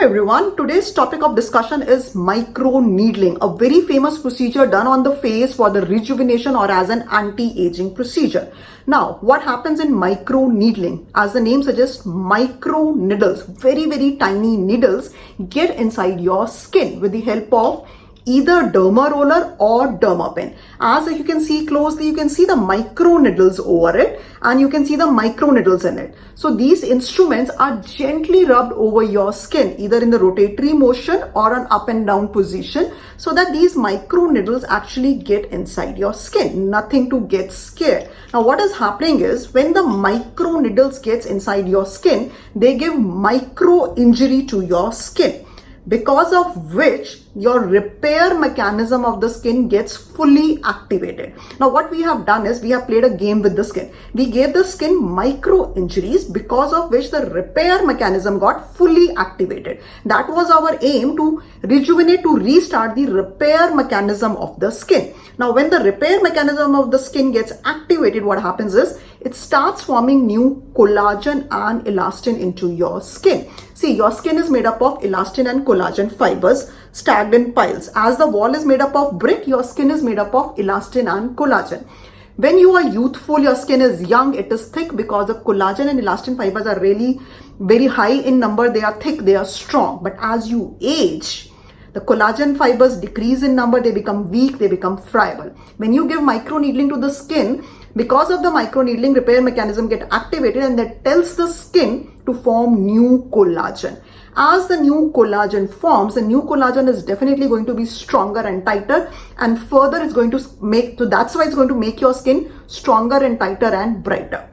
everyone, today's topic of discussion is microneedling, a very famous procedure done on the face for the rejuvenation or as an anti-aging procedure. Now, what happens in microneedling? As the name suggests, micro needles, very tiny needles get inside your skin with the help of either derma roller or derma pen. As you can see closely, you can see the micro needles over it and you can see the micro needles in it. So these instruments are gently rubbed over your skin, either in the rotatory motion or an up and down position, so that these micro needles actually get inside your skin. Nothing to get scared. Now what is happening is, when the micro needles gets inside your skin, they give micro injury to your skin, because of which your repair mechanism of the skin gets fully activated. Now what we have done is, we have played a game with the skin. We gave the skin micro injuries, because of which the repair mechanism got fully activated. That was our aim, to rejuvenate, to restart the repair mechanism of the skin. Now when the repair mechanism of the skin gets activated, what happens is, it starts forming new collagen and elastin into your skin. See, your skin is made up of elastin and collagen fibers stacked in piles. As the wall is made up of brick, your skin is made up of elastin and collagen. When you are youthful, your skin is young, it is thick, because the collagen and elastin fibers are really very high in number. They are thick, they are strong. But as you age, the collagen fibers decrease in number, they become weak, they become friable. When you give microneedling to the skin, because of the microneedling, repair mechanism get activated, and that tells the skin to form new collagen. As the new collagen forms, the new collagen is definitely going to be stronger and tighter, and further it's going to make, so that's why it's going to make your skin stronger and tighter and brighter.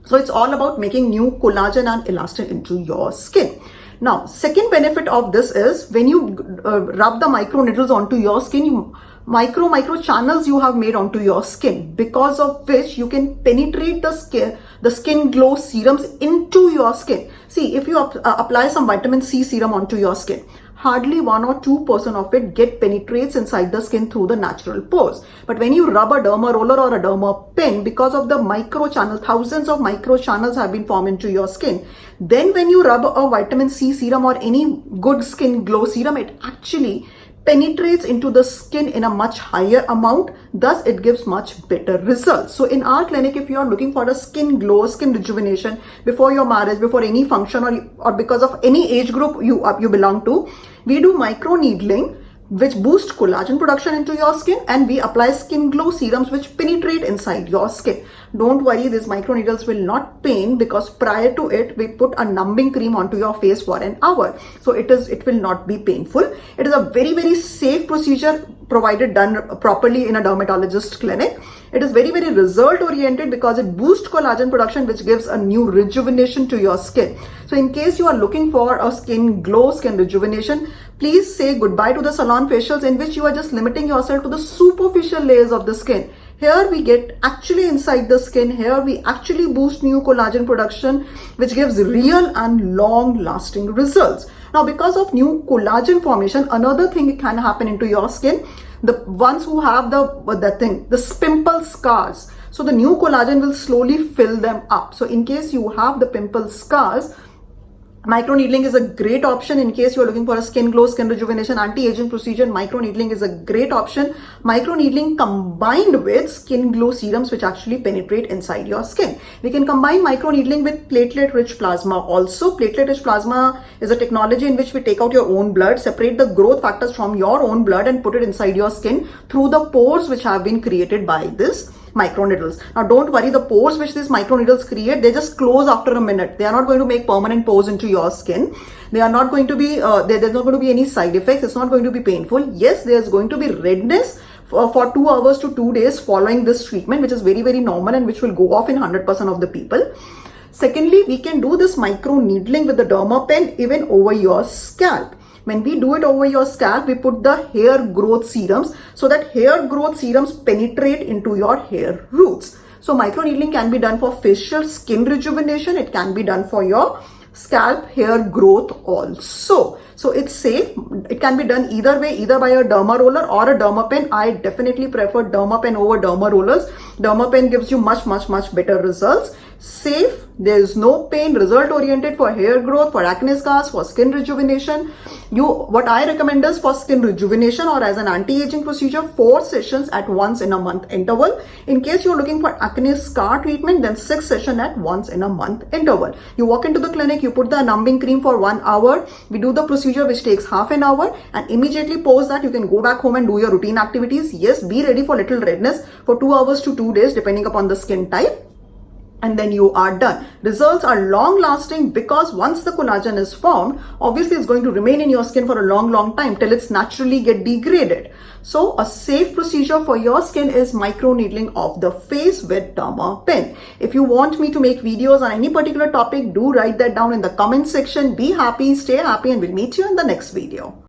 So it's all about making new collagen and elastin into your skin. Now, second benefit of this is, when you rub the micro needles onto your skin, micro channels you have made onto your skin, because of which you can penetrate the skin glow serums into your skin. See, if you apply some vitamin C serum onto your skin, hardly 1 or 2% of it penetrates inside the skin through the natural pores. But when you rub a derma roller or a derma pen, because of the micro channel, thousands of micro channels have been formed into your skin. Then when you rub a vitamin C serum or any good skin glow serum, it actually penetrates into the skin in a much higher amount. Thus it gives much better results. So in our clinic, if you are looking for a skin glow, skin rejuvenation before your marriage, before any function, or because of any age group you belong to, we do microneedling, which boost collagen production into your skin, and we apply skin glow serums which penetrate inside your skin. Don't worry, these microneedles will not pain, because prior to it we put a numbing cream onto your face for an hour, so it will not be painful. It is a very safe procedure, provided done properly in a dermatologist clinic. It is very result oriented, because it boosts collagen production, which gives a new rejuvenation to your skin. So in case you are looking for a skin glow, skin rejuvenation, please say goodbye to the salon facials, in which you are just limiting yourself to the superficial layers of the skin. Here we get actually inside the skin. Here we actually boost new collagen production, which gives real and long lasting results. Now, because of new collagen formation, another thing can happen into your skin. The ones who have the pimple scars, so the new collagen will slowly fill them up. So in case you have the pimple scars, microneedling is a great option. In case you are looking for a skin glow, skin rejuvenation, anti-aging procedure, microneedling is a great option. Microneedling combined with skin glow serums, which actually penetrate inside your skin. We can combine microneedling with platelet-rich plasma also. Platelet-rich plasma is a technology in which we take out your own blood, separate the growth factors from your own blood, and put it inside your skin through the pores which have been created by this microneedles. Now don't worry, the pores which these microneedles create, they just close after a minute. They are not going to make permanent pores into your skin. They are not going to be, there's not going to be any side effects. It's not going to be painful. Yes, there's going to be redness for 2 hours to 2 days following this treatment, which is very normal and which will go off in 100% of the people. Secondly, we can do this microneedling with the derma pen even over your scalp. When we do it over your scalp, we put the hair growth serums, so that hair growth serums penetrate into your hair roots. So microneedling can be done for facial skin rejuvenation. It can be done for your scalp hair growth also. So it's safe. It can be done either way, either by a derma roller or a derma pen. I definitely prefer derma pen over derma rollers. Dermapen gives you much better results. Safe, there is no pain, result oriented for hair growth, for acne scars, for skin rejuvenation. What I recommend is for skin rejuvenation or as an anti-aging procedure, 4 sessions at once in a month interval. In case you're looking for acne scar treatment, then 6 sessions at once in a month interval. You walk into the clinic, you put the numbing cream for 1 hour, we do the procedure which takes half an hour, and immediately post that you can go back home and do your routine activities. Yes, be ready for little redness for 2 hours to 2 days depending upon the skin type. And then you are done. Results are long lasting because once the collagen is formed, obviously it's going to remain in your skin for a long time till it's naturally get degraded. So a safe procedure for your skin is microneedling of the face with Dermapen. If you want me to make videos on any particular topic, do write that down in the comment section. Be happy, stay happy, and we'll meet you in the next video.